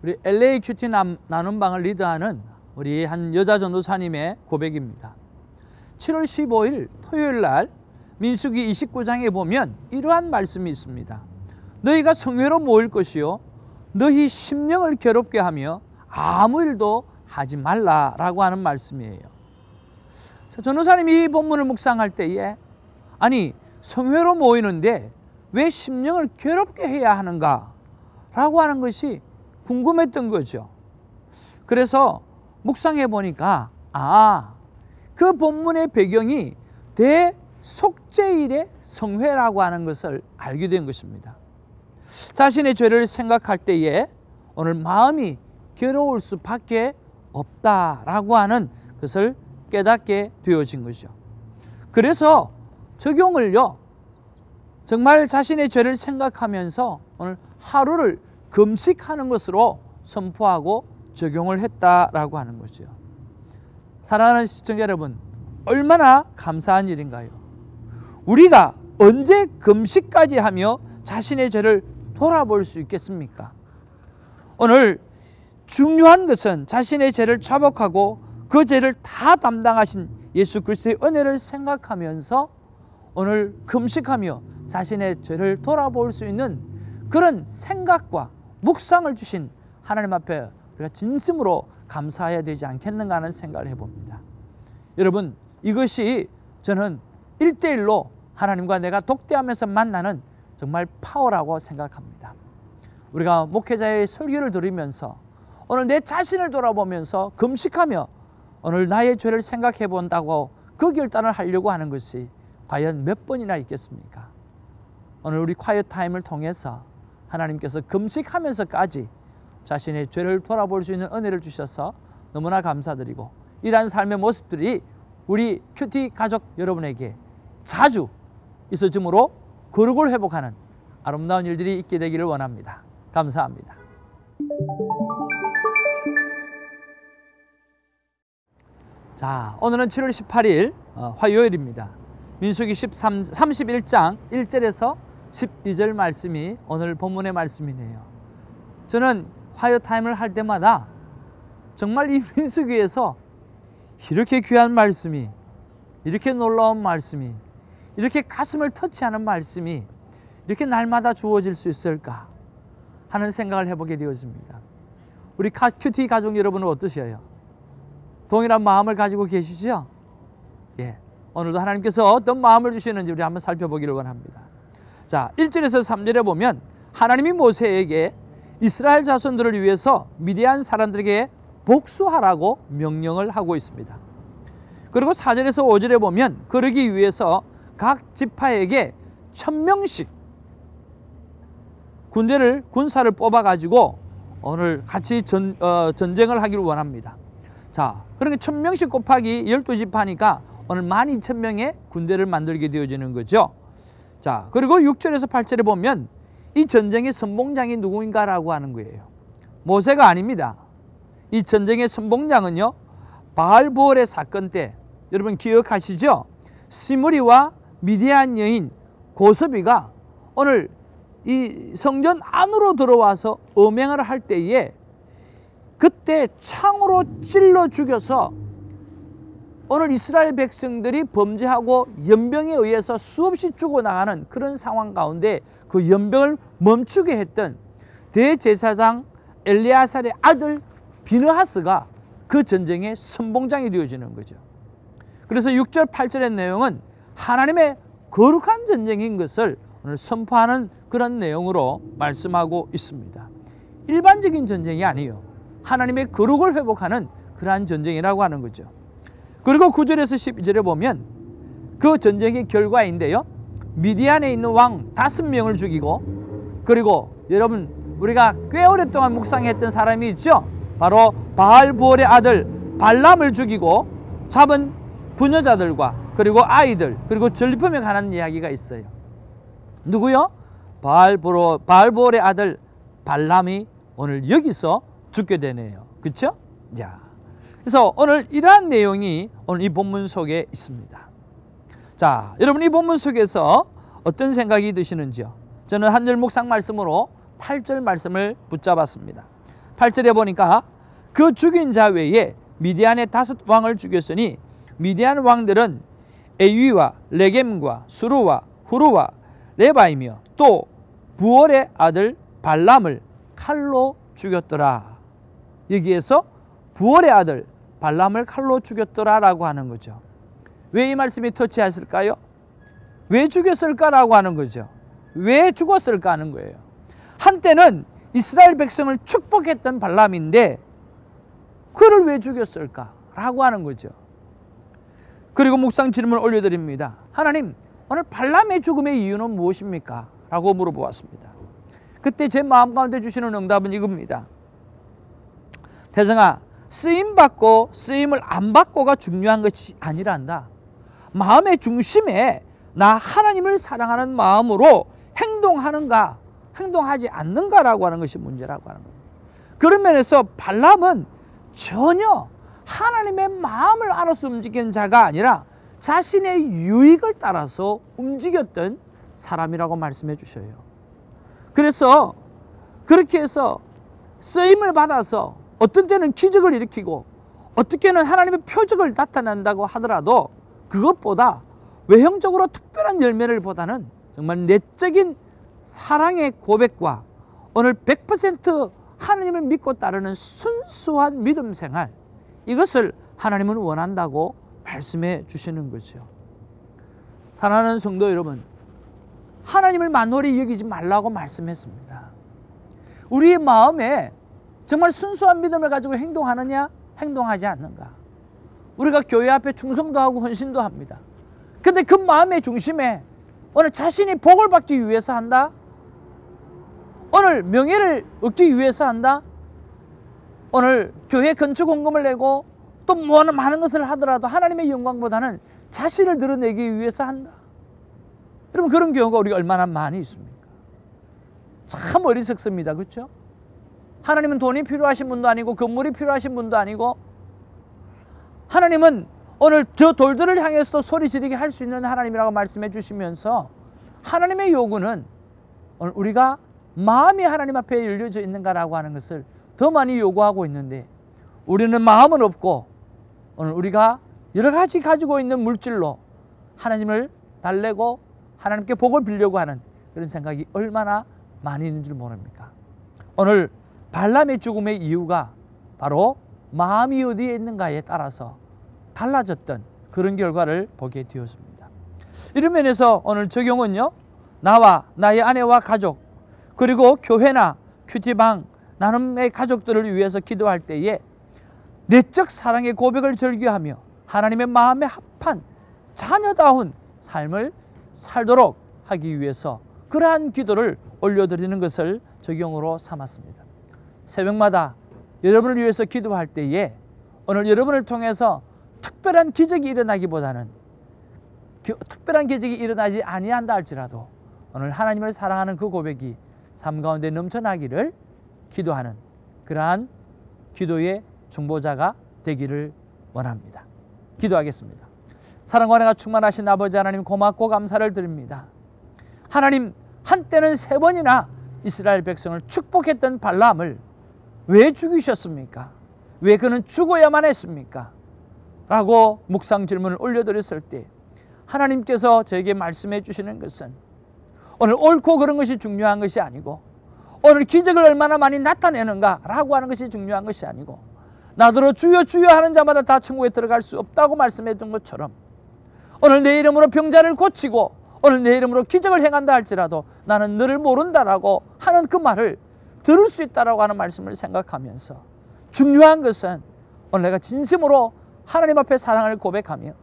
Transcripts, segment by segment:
우리 LA 큐티 나눔방을 리드하는 우리 한 여자 전도사님의 고백입니다. 7월 15일 토요일 날 민수기 29장에 보면 이러한 말씀이 있습니다. 너희가 성회로 모일 것이요 너희 심령을 괴롭게 하며 아무 일도 하지 말라라고 하는 말씀이에요. 자, 전도사님이 이 본문을 묵상할 때에 아니 성회로 모이는데 왜 심령을 괴롭게 해야 하는가 라고 하는 것이 궁금했던 거죠. 그래서 묵상해 보니까 그 본문의 배경이 대속죄일의 성회라고 하는 것을 알게 된 것입니다. 자신의 죄를 생각할 때에 오늘 마음이 괴로울 수밖에 없다라고 하는 것을 깨닫게 되어진 거죠. 그래서 적용을요, 정말 자신의 죄를 생각하면서 오늘 하루를 금식하는 것으로 선포하고 적용을 했다라고 하는 거죠. 사랑하는 시청자 여러분, 얼마나 감사한 일인가요? 우리가 언제 금식까지 하며 자신의 죄를 돌아볼 수 있겠습니까? 오늘 중요한 것은 자신의 죄를 자복하고 그 죄를 다 담당하신 예수 그리스도의 은혜를 생각하면서 오늘 금식하며 자신의 죄를 돌아볼 수 있는 그런 생각과 묵상을 주신 하나님 앞에 우리가 진심으로 감사해야 되지 않겠는가 하는 생각을 해봅니다. 여러분, 이것이 저는 1대1로 하나님과 내가 독대하면서 만나는 정말 파워라고 생각합니다. 우리가 목회자의 설교를 들으면서 오늘 내 자신을 돌아보면서 금식하며 오늘 나의 죄를 생각해 본다고 그 결단을 하려고 하는 것이 과연 몇 번이나 있겠습니까? 오늘 우리 콰이어 타임을 통해서 하나님께서 금식하면서까지 자신의 죄를 돌아볼 수 있는 은혜를 주셔서 너무나 감사드리고 이러한 삶의 모습들이 우리 큐티 가족 여러분에게 자주 있어짐으로 거룩을 회복하는 아름다운 일들이 있게 되기를 원합니다. 감사합니다. 자, 오늘은 7월 18일 화요일입니다. 민수기 31장 1절에서 12절 말씀이 오늘 본문의 말씀이네요. 저는 화요 타임을 할 때마다 정말 이 민수기에서 이렇게 귀한 말씀이, 이렇게 놀라운 말씀이, 이렇게 가슴을 터치하는 말씀이 이렇게 날마다 주어질 수 있을까 하는 생각을 해보게 되었습니다. 우리 큐티 가족 여러분은 어떠셔요? 동일한 마음을 가지고 계시죠? 예, 오늘도 하나님께서 어떤 마음을 주시는지 우리 한번 살펴보기를 원합니다. 자, 1절에서 3절에 보면 하나님이 모세에게 이스라엘 자손들을 위해서 미디안 사람들에게 복수하라고 명령을 하고 있습니다. 그리고 4절에서 5절에 보면 그러기 위해서 각 지파에게 1000명씩 군사를 뽑아가지고 오늘 같이 전쟁을 하기를 원합니다. 자, 그러니까 1000명씩 곱하기 12지파니까 오늘 12,000명의 군대를 만들게 되어지는 거죠. 자, 그리고 6절에서 8절에 보면 이 전쟁의 선봉장이 누구인가라고 하는 거예요. 모세가 아닙니다. 이 전쟁의 선봉장은요, 바알부올의 사건 때 여러분 기억하시죠? 시므리와 미디안 여인 고섭이가 오늘 이 성전 안으로 들어와서 음행을 할 때에 그때 창으로 찔러 죽여서 오늘 이스라엘 백성들이 범죄하고 연병에 의해서 수없이 죽어나가는 그런 상황 가운데 그 연병을 멈추게 했던 대제사장 엘리아살의 아들 비느하스가 그 전쟁의 선봉장이 되어지는 거죠. 그래서 6절 8절의 내용은 하나님의 거룩한 전쟁인 것을 오늘 선포하는 그런 내용으로 말씀하고 있습니다. 일반적인 전쟁이 아니에요. 하나님의 거룩을 회복하는 그러한 전쟁이라고 하는 거죠. 그리고 9절에서 12절에 보면 그 전쟁의 결과인데요, 미디안에 있는 왕 5명을 죽이고, 그리고 여러분 우리가 꽤 오랫동안 묵상했던 사람이 있죠. 바로 바알부올의 아들 발람을 죽이고 잡은 부녀자들과 그리고 아이들, 그리고 전리품에 관한 이야기가 있어요. 누구요? 바알부올의 아들 발람이 오늘 여기서 죽게 되네요. 그렇죠? 자, 그래서 오늘 이러한 내용이 오늘 이 본문 속에 있습니다. 자, 여러분 이 본문 속에서 어떤 생각이 드시는지요? 저는 한 절 묵상 말씀으로 8절 말씀을 붙잡았습니다. 8절에 보니까 그 죽인 자 외에 미디안의 5 왕을 죽였으니 미디안 왕들은 에위와 레겜과 수루와 후루와 레바이며 또 부올의 아들 발람을 칼로 죽였더라. 여기에서 부올의 아들 발람을 칼로 죽였더라 라고 하는 거죠. 왜 이 말씀이 터치했을까요? 왜 죽였을까라고 하는 거죠. 왜 죽었을까 하는 거예요. 한때는 이스라엘 백성을 축복했던 발람인데 그를 왜 죽였을까라고 하는 거죠. 그리고 묵상 질문을 올려드립니다. 하나님, 오늘 발람의 죽음의 이유는 무엇입니까? 라고 물어보았습니다. 그때 제 마음 가운데 주시는 응답은 이겁니다. 태정아, 쓰임받고 쓰임을 안 받고가 중요한 것이 아니란다. 마음의 중심에 나 하나님을 사랑하는 마음으로 행동하는가 행동하지 않는가라고 하는 것이 문제라고 하는 거예요. 그런 면에서 발람은 전혀 하나님의 마음을 알아서 움직이는 자가 아니라 자신의 유익을 따라서 움직였던 사람이라고 말씀해 주셔요. 그래서 그렇게 해서 쓰임을 받아서 어떤 때는 기적을 일으키고 어떤 때는 하나님의 표적을 나타낸다고 하더라도 그것보다 외형적으로 특별한 열매를 보다는 정말 내적인 사랑의 고백과 오늘 100% 하나님을 믿고 따르는 순수한 믿음 생활, 이것을 하나님은 원한다고 말씀해 주시는 거죠. 사랑하는 성도 여러분, 하나님을 만홀히 여기지 말라고 말씀했습니다. 우리의 마음에 정말 순수한 믿음을 가지고 행동하느냐 행동하지 않는가. 우리가 교회 앞에 충성도 하고 헌신도 합니다. 근데 그 마음의 중심에 오늘 자신이 복을 받기 위해서 한다? 오늘 명예를 얻기 위해서 한다? 오늘 교회 건축 헌금을 내고 또 많은 것을 하더라도 하나님의 영광보다는 자신을 드러내기 위해서 한다? 여러분, 그런 경우가 우리가 얼마나 많이 있습니까? 참 어리석습니다. 그렇죠? 하나님은 돈이 필요하신 분도 아니고 건물이 필요하신 분도 아니고, 하나님은 오늘 저 돌들을 향해서도 소리 지르게 할 수 있는 하나님이라고 말씀해 주시면서 하나님의 요구는 오늘 우리가 마음이 하나님 앞에 열려져 있는가라고 하는 것을 더 많이 요구하고 있는데, 우리는 마음은 없고 오늘 우리가 여러 가지 가지고 있는 물질로 하나님을 달래고 하나님께 복을 빌려고 하는 그런 생각이 얼마나 많이 있는 줄 모릅니까? 오늘 발람의 죽음의 이유가 바로 마음이 어디에 있는가에 따라서 달라졌던 그런 결과를 보게 되었습니다. 이런 면에서 오늘 적용은요, 나와 나의 아내와 가족, 그리고 교회나 큐티방 나눔의 가족들을 위해서 기도할 때에 내적 사랑의 고백을 절규하며 하나님의 마음에 합한 자녀다운 삶을 살도록 하기 위해서 그러한 기도를 올려드리는 것을 적용으로 삼았습니다. 새벽마다 여러분을 위해서 기도할 때에 오늘 여러분을 통해서 특별한 기적이 일어나기보다는 특별한 기적이 일어나지 아니한다 할지라도 오늘 하나님을 사랑하는 그 고백이 삶 가운데 넘쳐나기를 기도하는 그러한 기도의 중보자가 되기를 원합니다. 기도하겠습니다. 사랑과 은혜가 충만하신 아버지 하나님, 고맙고 감사를 드립니다. 하나님, 한때는 3번이나 이스라엘 백성을 축복했던 발람을 왜 죽이셨습니까? 왜 그는 죽어야만 했습니까? 라고 묵상 질문을 올려드렸을 때 하나님께서 저에게 말씀해 주시는 것은 오늘 옳고 그런 것이 중요한 것이 아니고, 오늘 기적을 얼마나 많이 나타내는가 라고 하는 것이 중요한 것이 아니고, 나더러 주여 주여 하는 자마다 다 천국에 들어갈 수 없다고 말씀했던 것처럼 오늘 내 이름으로 병자를 고치고 오늘 내 이름으로 기적을 행한다 할지라도 나는 너를 모른다라고 하는 그 말을 들을 수 있다라고 하는 말씀을 생각하면서, 중요한 것은 오늘 내가 진심으로 하나님 앞에 사랑을 고백하며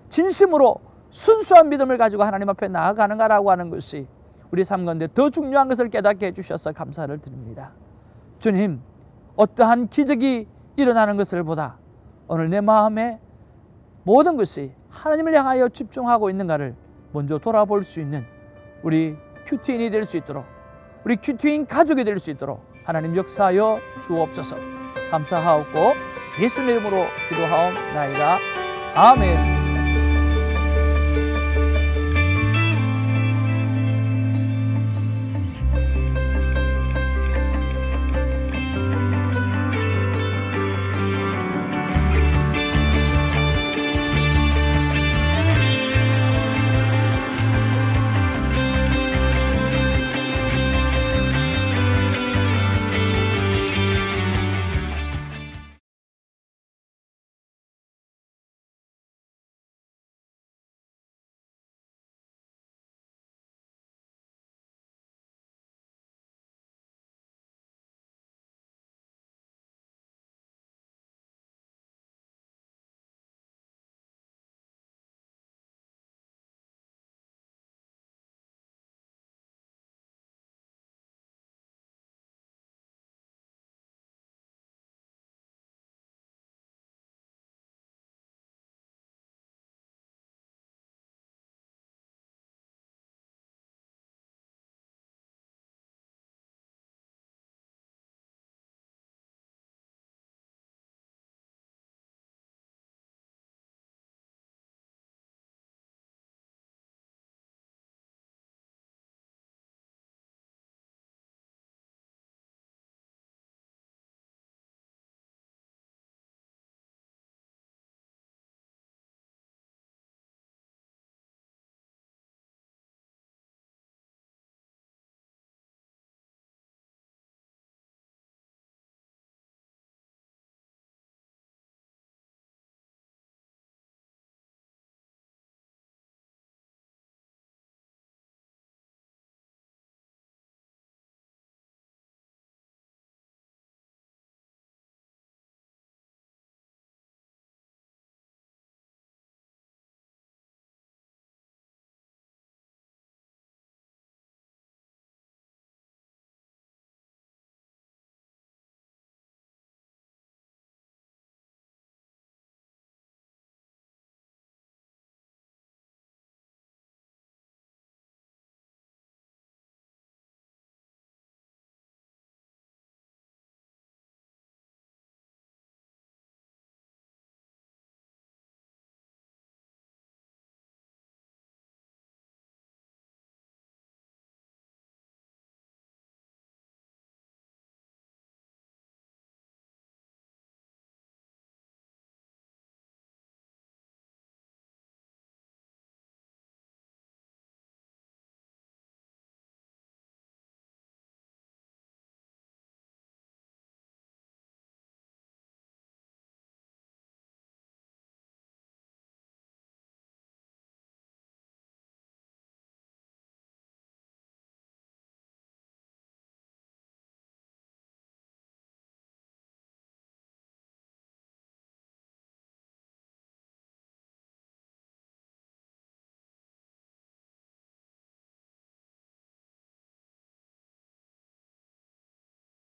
진심으로 순수한 믿음을 가지고 하나님 앞에 나아가는가라고 하는 것이 우리 삶 가운데 더 중요한 것을 깨닫게 해주셔서 감사를 드립니다. 주님, 어떠한 기적이 일어나는 것을 보다 오늘 내 마음에 모든 것이 하나님을 향하여 집중하고 있는가를 먼저 돌아볼 수 있는 우리 큐티인이 될 수 있도록, 우리 큐티인 가족이 될 수 있도록 하나님 역사하여 주옵소서. 감사하옵고 예수님 이름으로 기도하옵나이다. 아멘.